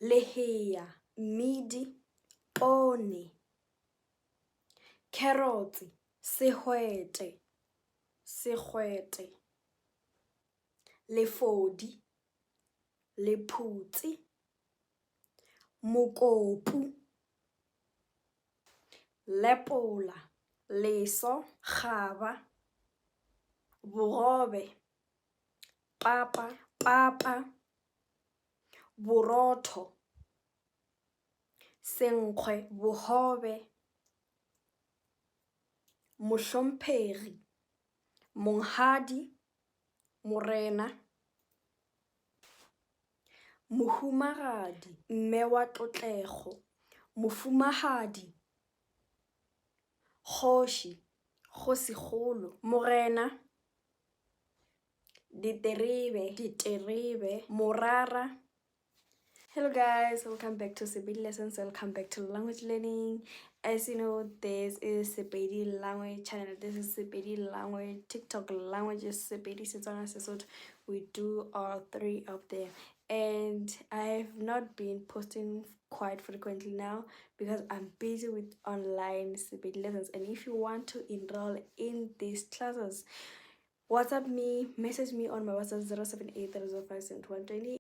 leheya, mmidi, pone, carrots, sehwete, lefodi, lephutsi, mokopu, lepola, leso, kgaba, bogobe, papa, borotho, senkgwe, bohobe, mohlomphegi, monghadi, morena, mohumagadi, mme wa tlotlego, mofumahadi, kgoši, kgošikgolo, morena, diterebe, morara. Hello guys, welcome back to Sepedi Lessons, welcome back to language learning. As you know, this is Sepedi language channel, this is Sepedi language, TikTok languages, Sepedi, Setswana, Sesotho. We do all three of them. And I have not been posting quite frequently now because I'm busy with online Sepedi lessons. And if you want to enroll in these classes, WhatsApp me, message me on my WhatsApp 0783057120.